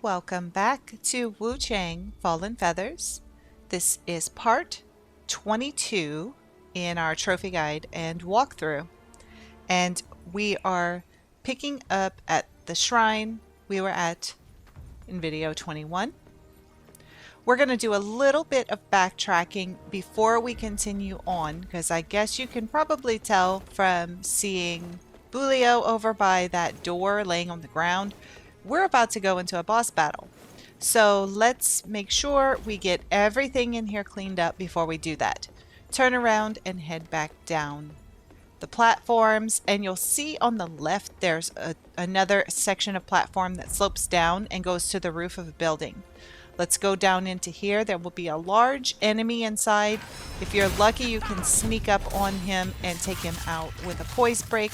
Welcome back to Wuchang Fallen Feathers. This is part 22 in our trophy guide and walkthrough. And we are picking up at the shrine we were at in video 21. We're going to do a little bit of backtracking before we continue on, because I guess you can probably tell from seeing Bulio over by that door laying on the ground. We're about to go into a boss battle. So let's make sure we get everything in here cleaned up before we do that. Turn around and head back down the platforms, and you'll see on the left there's another section of platform that slopes down and goes to the roof of a building. Let's go down into here. There will be a large enemy inside. If you're lucky, you can sneak up on him and take him out with a poise break.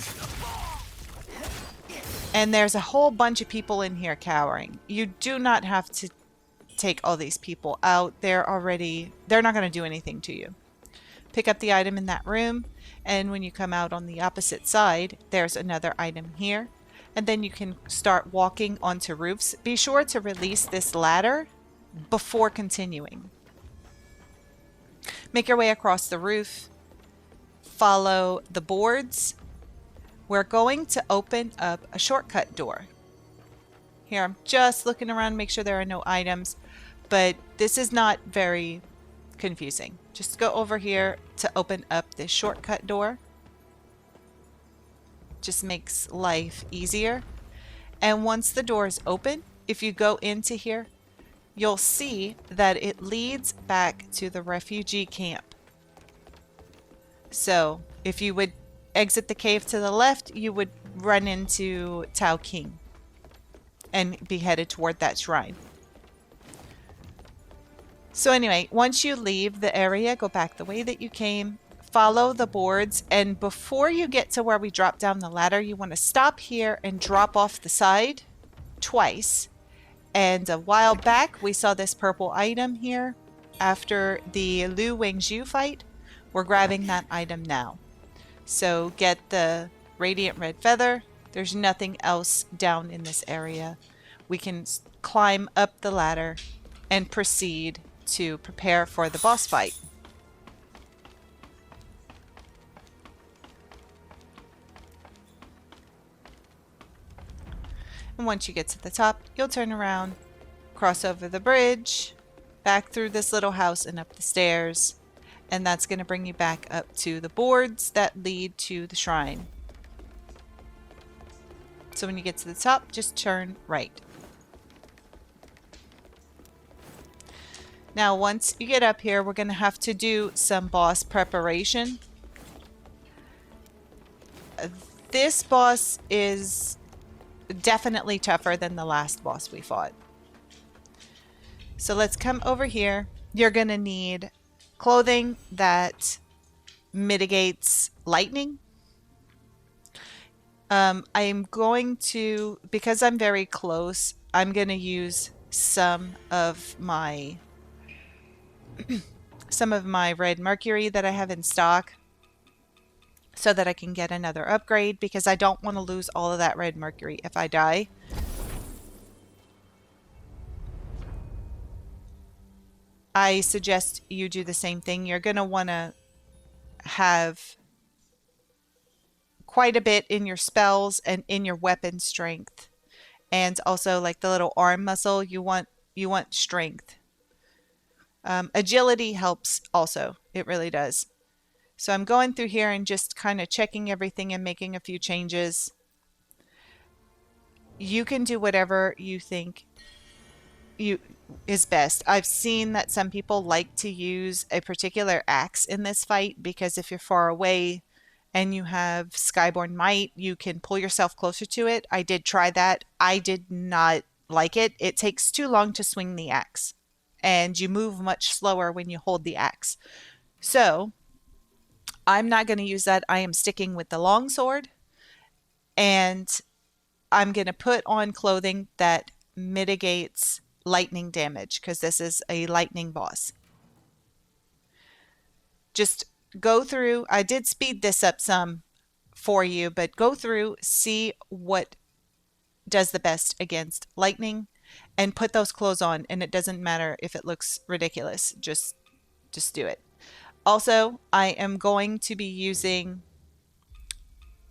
And there's a whole bunch of people in here cowering. You do not have to take all these people out. They're not going to do anything to you. Pick up the item in that room, and when you come out on the opposite side, there's another item here. And then you can start walking onto roofs. Be sure to release this ladder before continuing. Make your way across the roof. Follow the boards. We're going to open up a shortcut door. Here, I'm just looking around to make sure there are no items, but this is not very confusing. Just go over here to open up this shortcut door. Just makes life easier. And once the door is open, if you go into here, you'll see that it leads back to the refugee camp. So if you would exit the cave to the left, you would run into Tao King and be headed toward that shrine. So anyway, once you leave the area, go back the way that you came, follow the boards, and before you get to where we drop down the ladder, you want to stop here and drop off the side twice. And a while back, we saw this purple item here. After the Lu Wengzhu fight, we're grabbing that item now. So get the Radiant Red Feather. There's nothing else down in this area. We can climb up the ladder and proceed to prepare for the boss fight. And once you get to the top, you'll turn around, cross over the bridge, back through this little house and up the stairs. And that's going to bring you back up to the boards that lead to the shrine. So when you get to the top, just turn right. Now once you get up here, we're going to have to do some boss preparation. This boss is definitely tougher than the last boss we fought. So let's come over here. You're going to need clothing that mitigates lightning. I'm going to, because I'm very close, I'm going to use some of my red mercury that I have in stock so that I can get another upgrade, because I don't want to lose all of that red mercury if I die. I suggest you do the same thing. You're going to want to have quite a bit in your spells and in your weapon strength. And also like the little arm muscle, you want strength. Agility helps also. It really does. So I'm going through here and just kind of checking everything and making a few changes. You can do whatever you think is best. I've seen that some people like to use a particular axe in this fight, because if you're far away and you have Skyborn Might, you can pull yourself closer to it. I did try that. I did not like it. It takes too long to swing the axe, and you move much slower when you hold the axe. So I'm not going to use that. I am sticking with the Longsword, and I'm going to put on clothing that mitigates lightning damage, because this is a lightning boss. Just go through. I did speed this up some for you, but go through, see what does the best against lightning, and put those clothes on, and it doesn't matter if it looks ridiculous. Just do it. Also, I am going to be using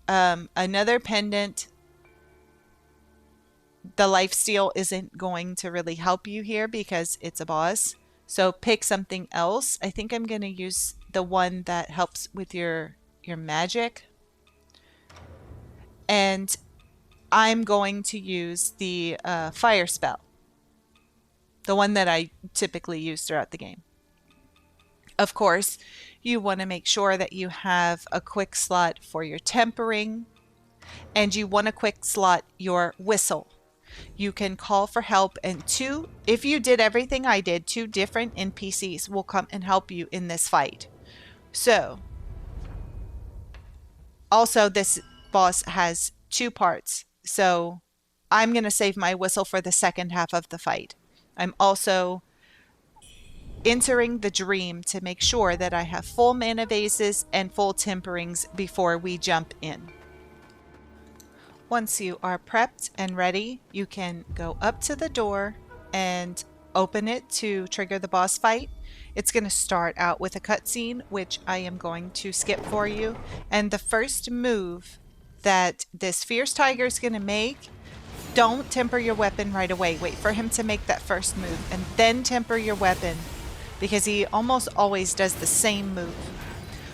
another pendant. The lifesteal isn't going to really help you here because it's a boss. So pick something else. I think I'm going to use the one that helps with your magic. And I'm going to use the fire spell. The one that I typically use throughout the game. Of course, you want to make sure that you have a quick slot for your tempering. And you want to quick slot your whistle. You can call for help, and if you did everything I did, 2 different NPCs will come and help you in this fight. So, also this boss has 2 parts, so I'm going to save my whistle for the second half of the fight. I'm also entering the dream to make sure that I have full mana vases and full temperings before we jump in. Once you are prepped and ready, you can go up to the door and open it to trigger the boss fight. It's going to start out with a cutscene, which I am going to skip for you. And the first move that this fierce tiger is going to make, don't temper your weapon right away. Wait for him to make that first move and then temper your weapon, because he almost always does the same move.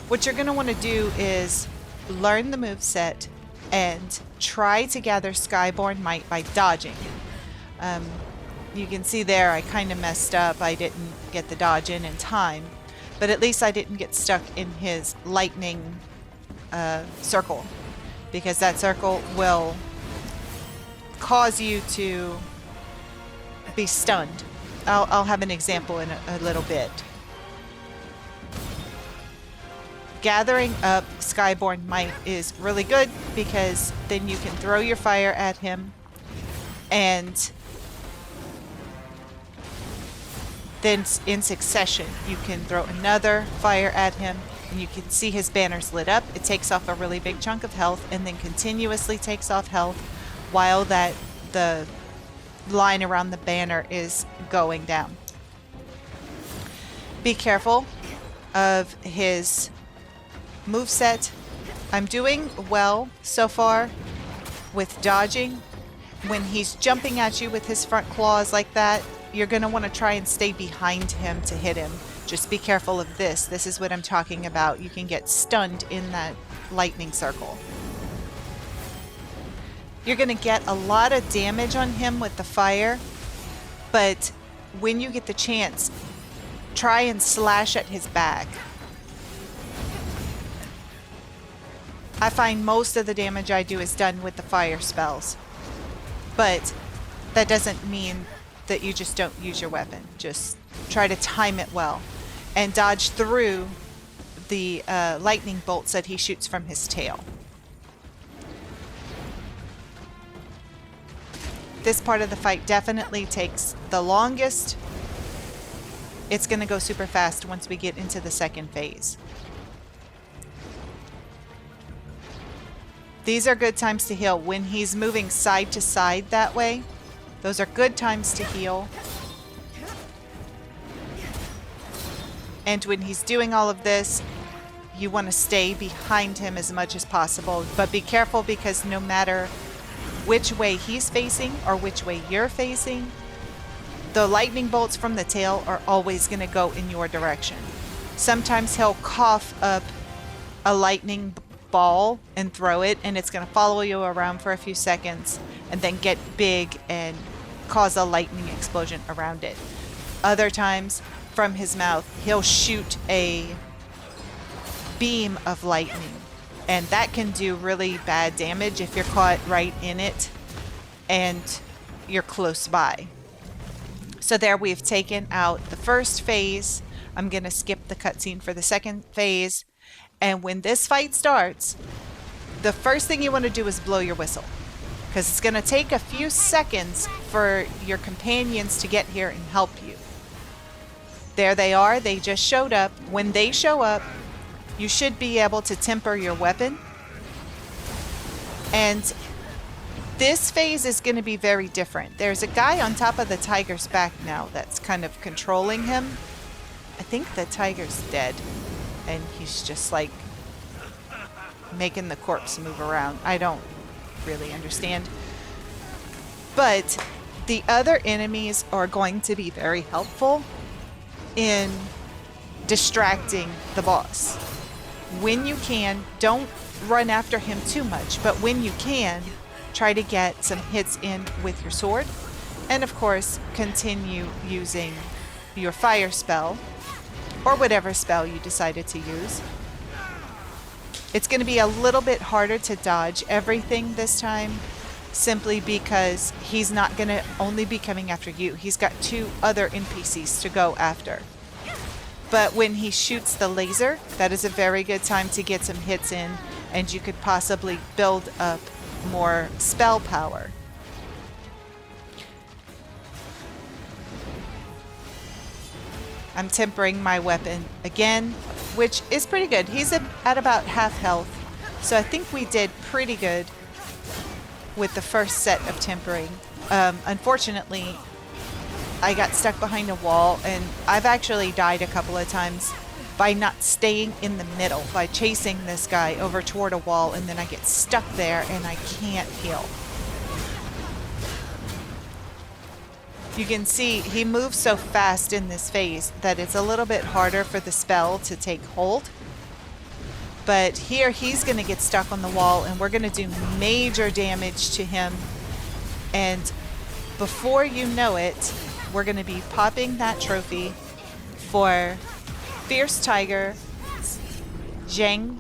What you're going to want to do is learn the move set and try to gather Skyborn Might by dodging. You can see there I kind of messed up. I didn't get the dodge in time, but at least I didn't get stuck in his lightning circle, because that circle will cause you to be stunned. I'll have an example in a little bit. Gathering up Skyborn Might is really good, because then you can throw your fire at him, and then in succession you can throw another fire at him, and you can see his banners lit up. It takes off a really big chunk of health and then continuously takes off health while the line around the banner is going down. Be careful of his moveset. I'm doing well so far with dodging. When he's jumping at you with his front claws like that, you're going to want to try and stay behind him to hit him. Just be careful of this. This is what I'm talking about. You can get stunned in that lightning circle. You're going to get a lot of damage on him with the fire, but when you get the chance, try and slash at his back. I find most of the damage I do is done with the fire spells, but that doesn't mean that you just don't use your weapon. Just try to time it well and dodge through the lightning bolts that he shoots from his tail. This part of the fight definitely takes the longest. It's going to go super fast once we get into the second phase. These are good times to heal. When he's moving side to side that way, those are good times to heal. And when he's doing all of this, you want to stay behind him as much as possible. But be careful, because no matter which way he's facing or which way you're facing, the lightning bolts from the tail are always going to go in your direction. Sometimes he'll cough up a lightning ball and throw it, and it's going to follow you around for a few seconds and then get big and cause a lightning explosion around it. Other times, from his mouth, he'll shoot a beam of lightning, and that can do really bad damage if you're caught right in it and you're close by. So there, we've taken out the first phase. I'm going to skip the cutscene for the second phase. And when this fight starts, the first thing you want to do is blow your whistle, because it's going to take a few seconds for your companions to get here and help you. There they are. They just showed up. When they show up, you should be able to temper your weapon. And This phase is going to be very different. There's a guy on top of the tiger's back now that's kind of controlling him. I think the tiger's dead, and he's just like making the corpse move around. I don't really understand. But the other enemies are going to be very helpful in distracting the boss. When you can, don't run after him too much, but when you can, try to get some hits in with your sword. And of course, continue using your fire spell, or whatever spell you decided to use. It's going to be a little bit harder to dodge everything this time, simply because he's not going to only be coming after you. He's got 2 other NPCs to go after. But when he shoots the laser, that is a very good time to get some hits in, and you could possibly build up more spell power. I'm tempering my weapon again, which is pretty good. He's at about half health, so I think we did pretty good with the first set of tempering. Unfortunately, I got stuck behind a wall, and I've actually died a couple of times by not staying in the middle, by chasing this guy over toward a wall, and then I get stuck there and I can't heal. You can see he moves so fast in this phase that it's a little bit harder for the spell to take hold. But here he's going to get stuck on the wall, and we're going to do major damage to him. And before you know it, we're going to be popping that trophy for Fierce Tiger Zhang.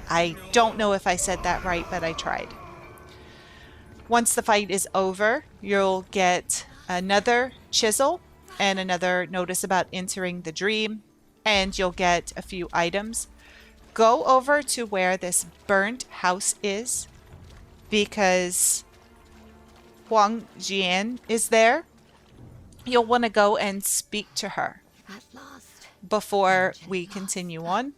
I don't know if I said that right, but I tried. Once the fight is over, you'll get another chisel and another notice about entering the dream, and you'll get a few items. Go over to where this burnt house is, because Huang is there. You'll want to go and speak to her before we continue on.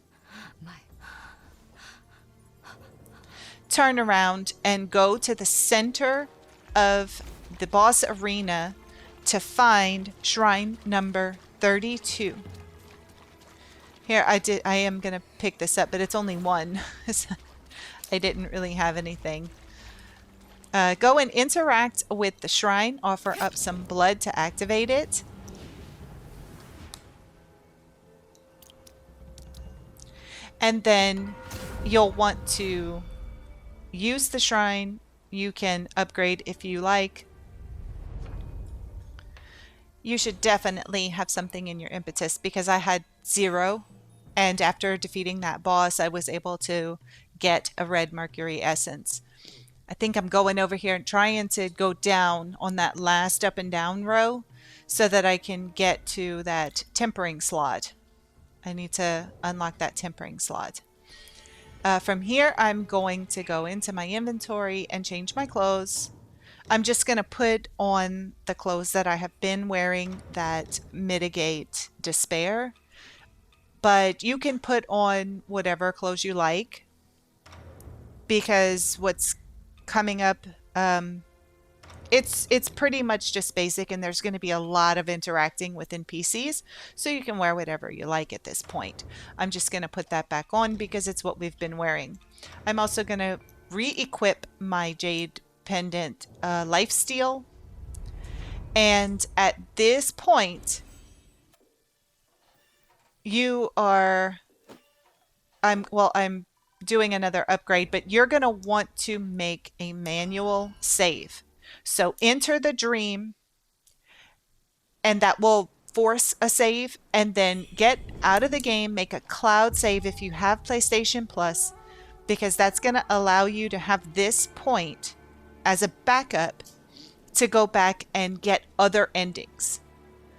Turn around and go to the center of the boss arena to find shrine number 32. Here, I am going to pick this up, but it's only one. I didn't really have anything. Go and interact with the shrine. Offer up some blood to activate it. And then you'll want to use the shrine. You can upgrade if you like. You should definitely have something in your impetus, because I had 0. And after defeating that boss, I was able to get a red mercury essence. I think I'm going over here and trying to go down on that last up and down row so that I can get to that tempering slot. I need to unlock that tempering slot. From here, I'm going to go into my inventory and change my clothes. I'm just going to put on the clothes that I have been wearing that mitigate despair. But you can put on whatever clothes you like, because what's coming up, it's pretty much just basic, and there's going to be a lot of interacting with NPCs, so you can wear whatever you like at this point. I'm just going to put that back on because it's what we've been wearing. I'm also going to re-equip my Jade Pendant lifesteal, and at this point I'm doing another upgrade, but you're going to want to make a manual save. So enter the dream, and that will force a save, and then get out of the game, make a cloud save if you have PlayStation Plus, because that's going to allow you to have this point as a backup to go back and get other endings,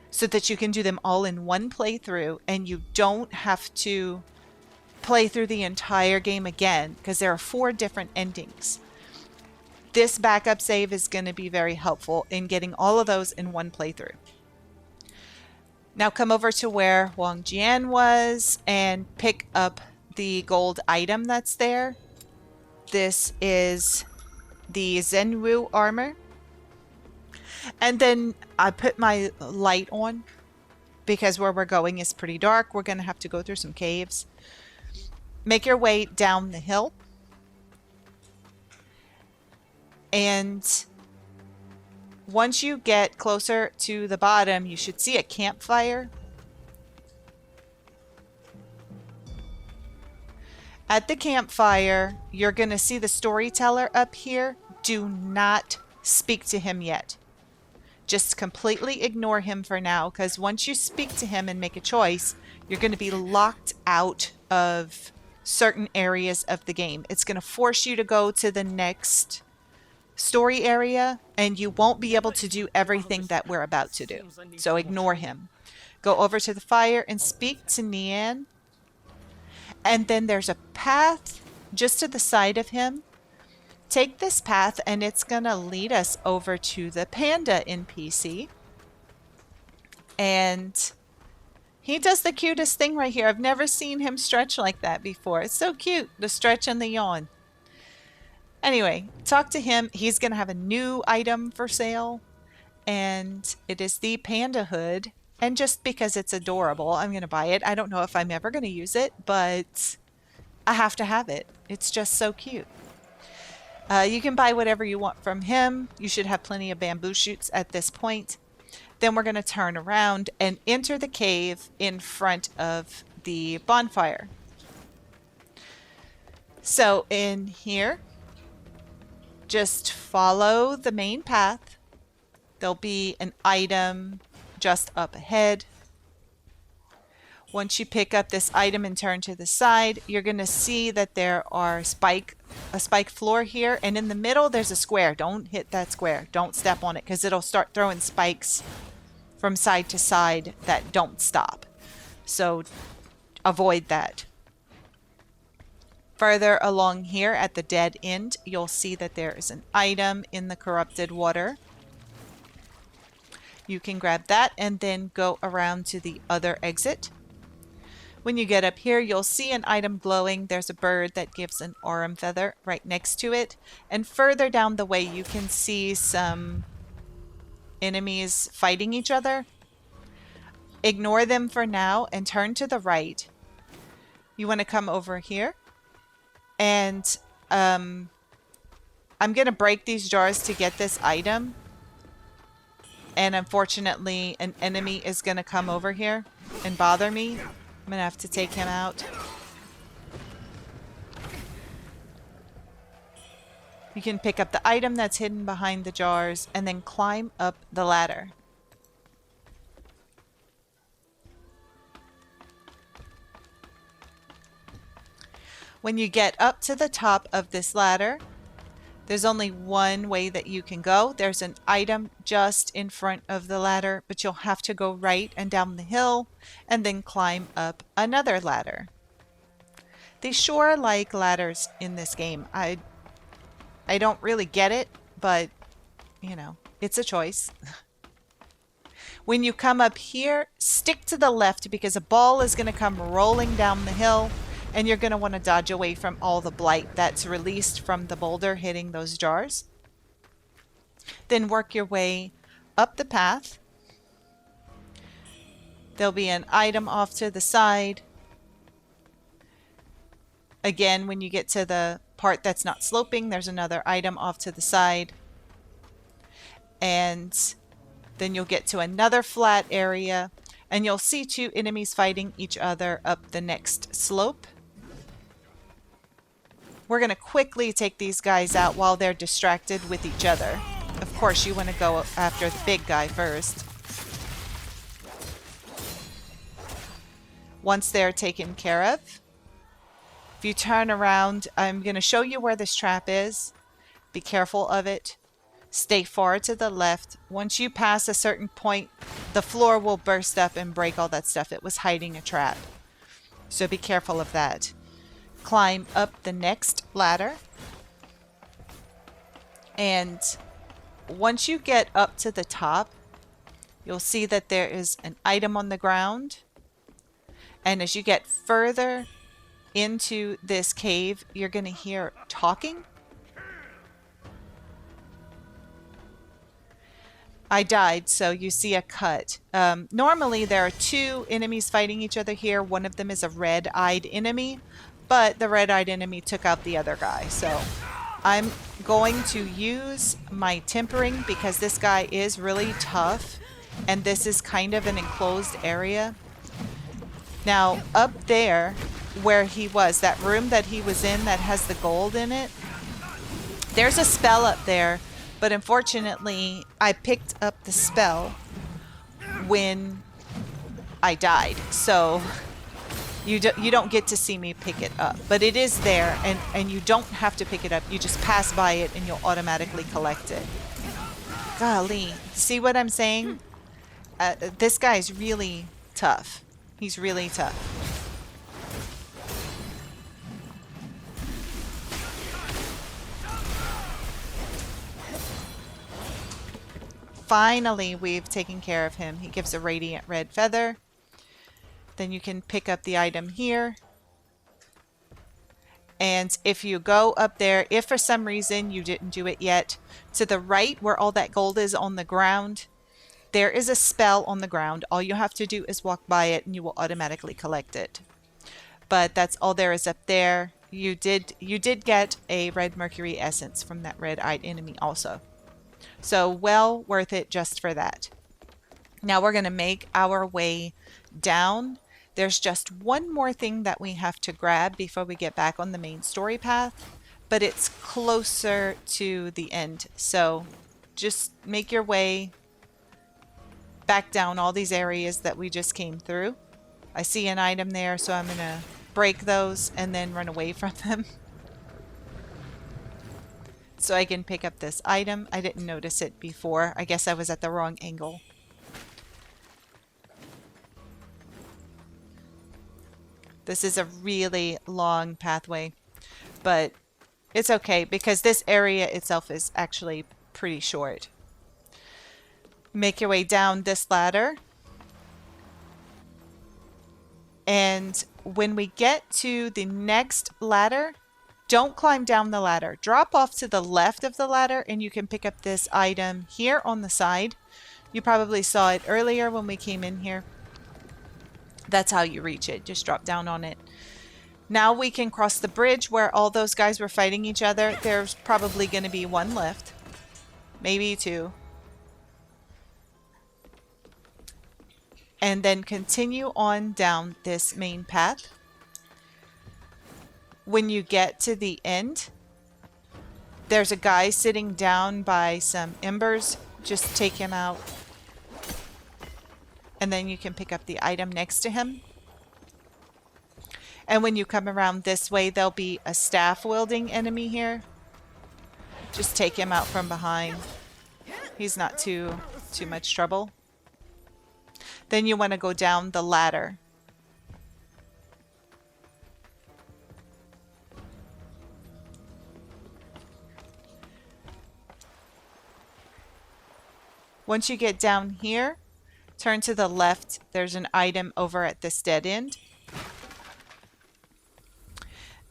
so that you can do them all in one playthrough, and you don't have to play through the entire game again, because there are 4 different endings. This backup save is going to be very helpful in getting all of those in one playthrough. Now come over to where Huang was and pick up the gold item that's there. This is the Zhenwu Armor. And then I put my light on because where we're going is pretty dark. We're going to have to go through some caves. Make your way down the hill. And once you get closer to the bottom, you should see a campfire. At the campfire, you're going to see the storyteller up here. Do not speak to him yet. Just completely ignore him for now, because once you speak to him and make a choice, you're going to be locked out of certain areas of the game. It's going to force you to go to the next story area, and you won't be able to do everything that we're about to do. So ignore him. Go over to the fire and speak to Nian. And then there's a path just to the side of him. Take this path and it's going to lead us over to the Panda NPC. And he does the cutest thing right here. I've never seen him stretch like that before. It's so cute, the stretch and the yawn. Anyway, talk to him. He's going to have a new item for sale. And it is the Panda hood. And just because it's adorable, I'm going to buy it. I don't know if I'm ever going to use it, but I have to have it. It's just so cute. You can buy whatever you want from him. You should have plenty of bamboo shoots at this point. Then we're going to turn around and enter the cave in front of the bonfire. So in here, just follow the main path. There'll be an item just up ahead. Once you pick up this item and turn to the side, you're going to see that there are a spike floor here, and in the middle there's a square. Don't hit that square. Don't step on it because it'll start throwing spikes from side to side that don't stop. So avoid that. Further along here at the dead end, you'll see that there is an item in the corrupted water. You can grab that and then go around to the other exit. When you get up here, you'll see an item glowing. There's a bird that gives an aurum feather right next to it. And further down the way, you can see some enemies fighting each other. Ignore them for now and turn to the right. You want to come over here. And I'm going to break these jars to get this item. And unfortunately, an enemy is going to come over here and bother me. I'm going to have to take him out. You can pick up the item that's hidden behind the jars and then climb up the ladder. When you get up to the top of this ladder, there's only one way that you can go. There's an item just in front of the ladder, but you'll have to go right and down the hill and then climb up another ladder. They sure like ladders in this game. I don't really get it, but you know, it's a choice. When you come up here, stick to the left because a ball is going to come rolling down the hill. And you're going to want to dodge away from all the blight that's released from the boulder hitting those jars. Then work your way up the path. There'll be an item off to the side. Again, when you get to the part that's not sloping, there's another item off to the side. And then you'll get to another flat area. And you'll see two enemies fighting each other up the next slope. We're going to quickly take these guys out while they're distracted with each other. Of course, you want to go after the big guy first. Once they're taken care of, if you turn around, I'm going to show you where this trap is. Be careful of it. Stay far to the left. Once you pass a certain point, the floor will burst up and break all that stuff. It was hiding a trap. So be careful of that. Climb up the next ladder. And once you get up to the top, you'll see that there is an item on the ground. And as you get further into this cave, you're going to hear talking. I died, so you see a cut. Normally there are two enemies fighting each other here. One of them is a red-eyed enemy, but the red-eyed enemy took out the other guy. So I'm going to use my tempering because this guy is really tough, and this is kind of an enclosed area. Now, up there where he was, that room that he was in that has the gold in it, there's a spell up there, but unfortunately, I picked up the spell when I died. So you don't get to see me pick it up, but it is there, and you don't have to pick it up. You just pass by it and you'll automatically collect it. Golly, see what I'm saying? This guy's really tough. He's really tough. Finally, we've taken care of him. He gives a radiant red feather. Then you can pick up the item here. And if you go up there, if for some reason you didn't do it yet, to the right where all that gold is on the ground, there is a spell on the ground. All you have to do is walk by it and you will automatically collect it. But that's all there is up there. You did get a red mercury essence from that red-eyed enemy also. So well worth it just for that. Now we're going to make our way down. There's just one more thing that we have to grab before we get back on the main story path, but it's closer to the end. So just make your way back down all these areas that we just came through. I see an item there, so I'm going to break those and then run away from them. So I can pick up this item. I didn't notice it before. I guess I was at the wrong angle. This is a really long pathway, but it's okay because this area itself is actually pretty short. Make your way down this ladder. And when we get to the next ladder, don't climb down the ladder. Drop off to the left of the ladder and you can pick up this item here on the side. You probably saw it earlier when we came in here. That's how you reach it. Just drop down on it. Now we can cross the bridge where all those guys were fighting each other. There's probably going to be one left. Maybe two. And then continue on down this main path. When you get to the end, there's a guy sitting down by some embers. Just take him out. And then you can pick up the item next to him. And when you come around this way, there'll be a staff-wielding enemy here. Just take him out from behind. He's not too much trouble. Then you want to go down the ladder. Once you get down here, turn to the left. There's an item over at this dead end.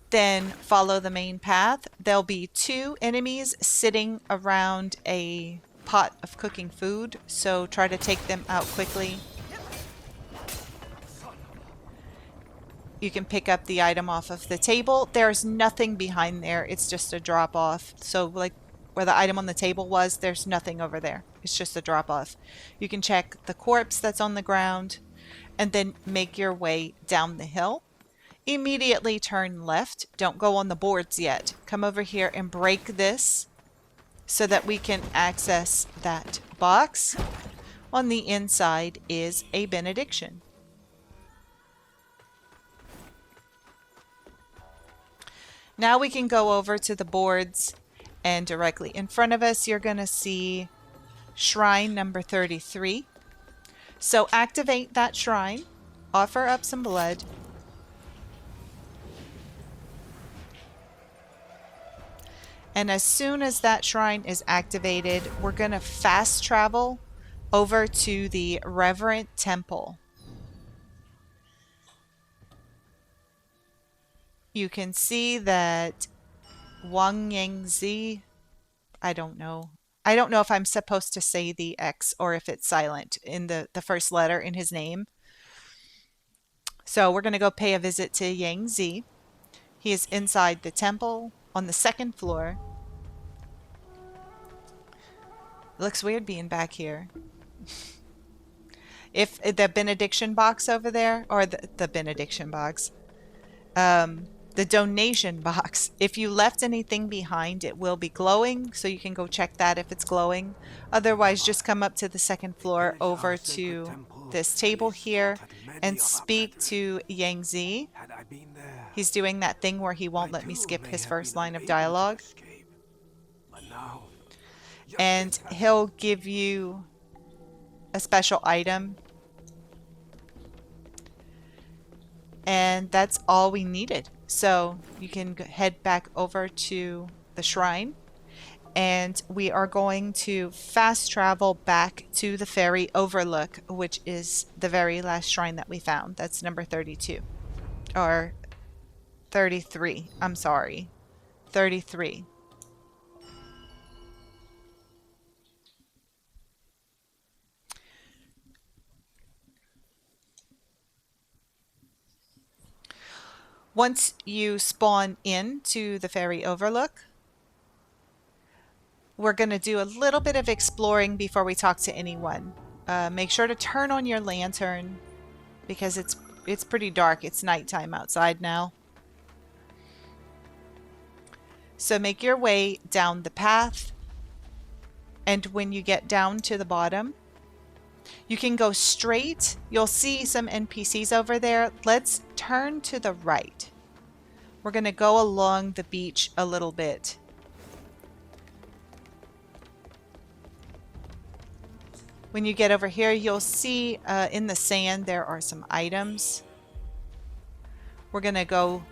Then follow the main path. There'll be two enemies sitting around a pot of cooking food, so try to take them out quickly. You can pick up the item off of the table. There's nothing behind there. It's just a drop off. So like where the item on the table was, there's nothing over there. It's just a drop off. You can check the corpse that's on the ground and then make your way down the hill. Immediately turn left. Don't go on the boards yet. Come over here and break this so that we can access that box. On the inside is a benediction. Now we can go over to the boards, and directly in front of us you're going to see shrine number 33. So activate that shrine, offer up some blood, and as soon as that shrine is activated, we're going to fast travel over to the Reverent Temple. You can see that Xuanyangzi, I don't know I don't know if I'm supposed to say the X or if it's silent in the first letter in his name. So we're going to go pay a visit to Yangzi. He is inside the temple on the second floor. It looks weird being back here. If the benediction box over there, or the benediction box, the donation box, if you left anything behind, it will be glowing, so you can go check that if it's glowing. Otherwise, just come up to the second floor over to this table here and speak to Yangzi. He's doing that thing where he won't let me skip his first line of dialogue. And he'll give you a special item. And that's all we needed. So you can head back over to the shrine. And we are going to fast travel back to the Ferry Overlook, which is the very last shrine that we found. That's number 32. Or 33. I'm sorry. 33. Once you spawn into the Ferry Overlook, we're going to do a little bit of exploring before we talk to anyone. Make sure to turn on your lantern because it's pretty dark. It's nighttime outside now. So make your way down the path, and when you get down to the bottom, you can go straight. You'll see some NPCs over there. Let's turn to the right. We're going to go along the beach a little bit. When you get over here, you'll see in the sand there are some items. We're going to go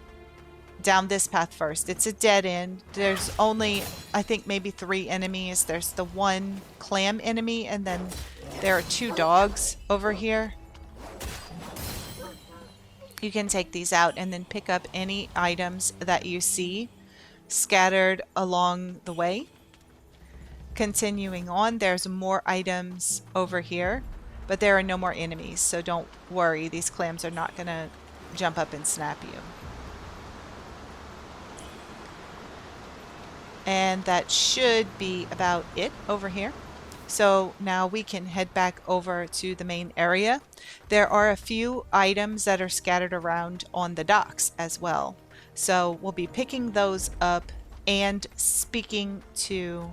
down this path first. It's a dead end. There's only, I think, maybe 3 enemies. There's the one clam enemy, and then there are 2 dogs over here. You can take these out and then pick up any items that you see scattered along the way. Continuing on, there's more items over here, but there are no more enemies, so don't worry. These clams are not going to jump up and snap you. And that should be about it over here. So now we can head back over to the main area. There are a few items that are scattered around on the docks as well. So we'll be picking those up and speaking to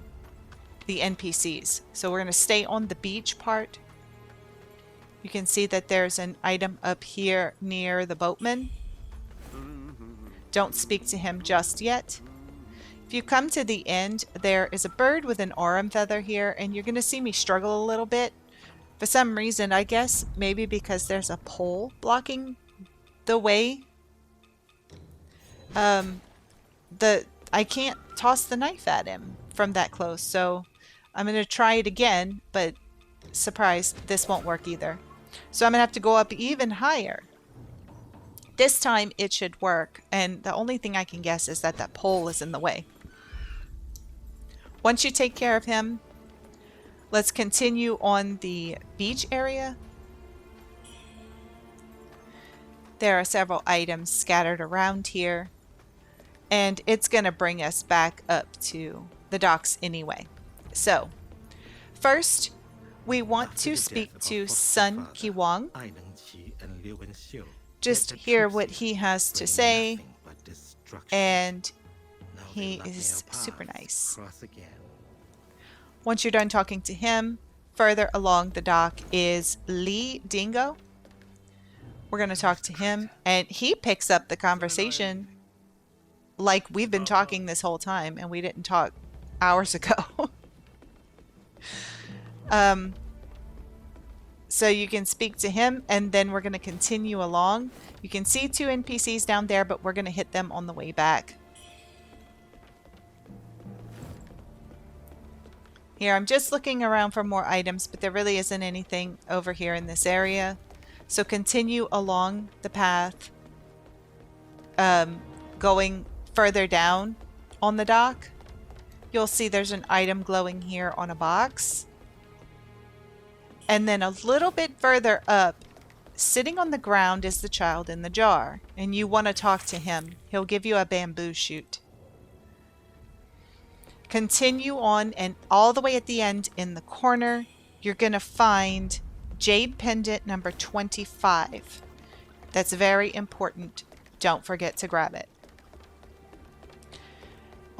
the NPCs. So we're going to stay on the beach part. You can see that there's an item up here near the boatman. Don't speak to him just yet. If you come to the end, there is a bird with an aurum feather here, and you're going to see me struggle a little bit. For some reason, I guess maybe because there's a pole blocking the way. I can't toss the knife at him from that close, so I'm going to try it again, but surprise, this won't work either. So I'm going to have to go up even higher. This time it should work, and the only thing I can guess is that that pole is in the way. Once you take care of him, let's continue on the beach area. There are several items scattered around here, and it's going to bring us back up to the docks anyway. So, first, we want to speak to son Kewang. Just hear what he has to say, and he is super nice. Once you're done talking to him, further along the dock is Dingo. We're going to talk to him, and he picks up the conversation like we've been talking this whole time, and we didn't talk hours ago. So you can speak to him, and then we're going to continue along. You can see 2 NPCs down there, but we're going to hit them on the way back. Here, I'm just looking around for more items, but there really isn't anything over here in this area. So continue along the path, going further down on the dock. you'll see there's an item glowing here on a box. And then a little bit further up, sitting on the ground, is the child in the jar. And you want to talk to him. He'll give you a bamboo shoot. Continue on, and all the way at the end in the corner, you're going to find Jade Pendant number 25. That's very important. Don't forget to grab it.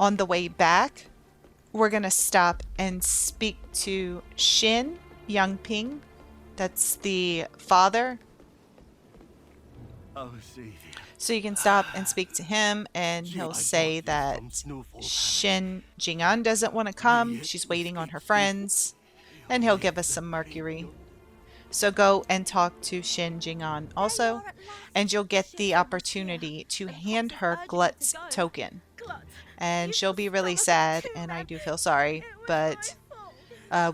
On the way back, we're going to stop and speak to Shen, Yangping. That's the father. So you can stop and speak to him, and he'll say that Shen Jing'an doesn't want to come. She's waiting on her friends, and he'll give us some mercury. So go and talk to Shen Jing'an also, and you'll get the opportunity to hand her Glut's token. And she'll be really sad, and I do feel sorry, but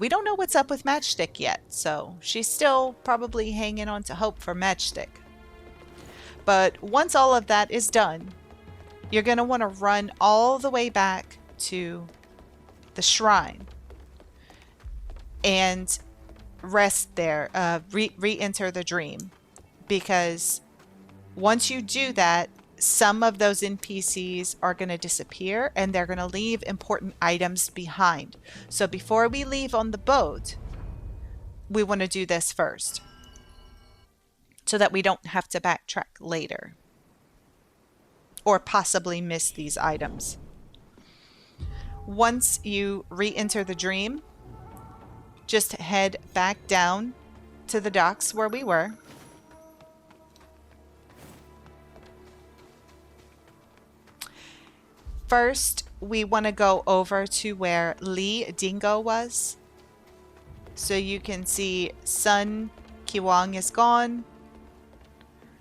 we don't know what's up with Matchstick yet, so she's still probably hanging on to hope for Matchstick. But once all of that is done, you're going to want to run all the way back to the shrine and rest there, re-enter the dream. Because once you do that, some of those NPCs are going to disappear and they're going to leave important items behind. So before we leave on the boat, we want to do this first, so that we don't have to backtrack later or possibly miss these items. Once you re-enter the dream, just head back down to the docks where we were. First, we want to go over to where Dingo was. So you can see Sun Kewang is gone.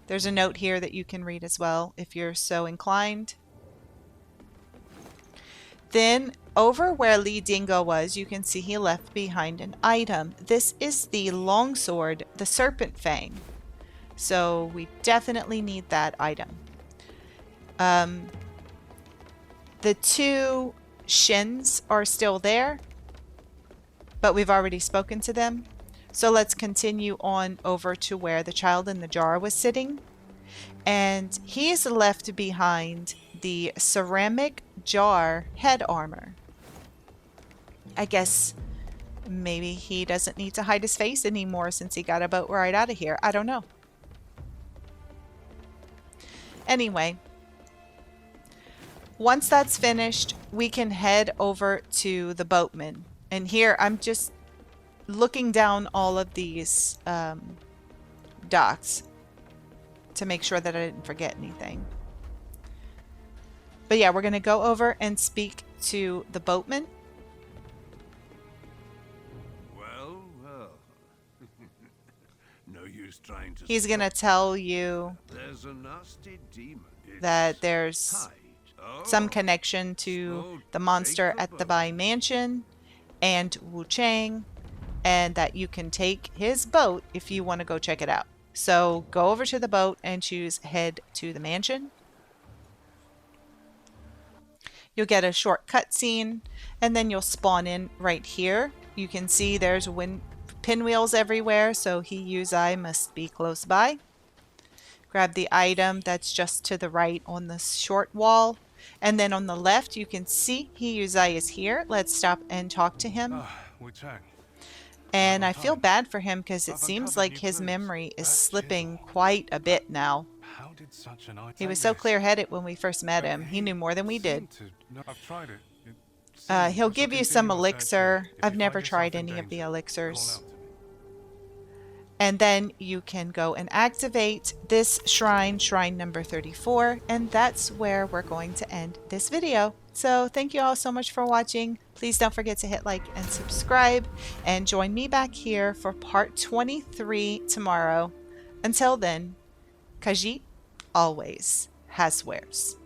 There's a note here that you can read as well if you're so inclined. Then over where Dingo was, you can see he left behind an item. This is the Longsword, the Serpent Fang. So we definitely need that item. The two Shens are still there, but we've already spoken to them. So let's continue on over to where the child in the jar was sitting. And he's left behind the ceramic jar head armor. I guess maybe he doesn't need to hide his face anymore since he got a boat right out of here. I don't know. Anyway, once that's finished, we can head over to the Boatman. And here I'm just looking down all of these docks to make sure that I didn't forget anything. But yeah, we're going to go over and speak to the Boatman. Well, no use trying to. He's going to tell you There's a nasty demon. that there's Tight. some connection to the monster at the Bai Mansion and Wuchang, and that you can take his boat if you want to go check it out. So go over to the boat and choose head to the mansion. You'll get a short cutscene, and then you'll spawn in right here. You can see there's pinwheels everywhere, so He Youzai must be close by. Grab the item that's just to the right on the short wall. And then on the left, you can see He Youzai is here. Let's stop and talk to him. Wuchang. And I feel bad for him because it seems like his memory is slipping quite a bit now. How did such an item He was so clear-headed when we first met him. He knew more than we did. I've tried it. He'll give you some elixir. I've never tried any of the elixirs. And then you can go and activate this shrine, shrine number 34, and that's where we're going to end this video. So thank you all so much for watching. Please don't forget to hit like and subscribe, and join me back here for part 23 tomorrow. Until then, Khajiit always has wares.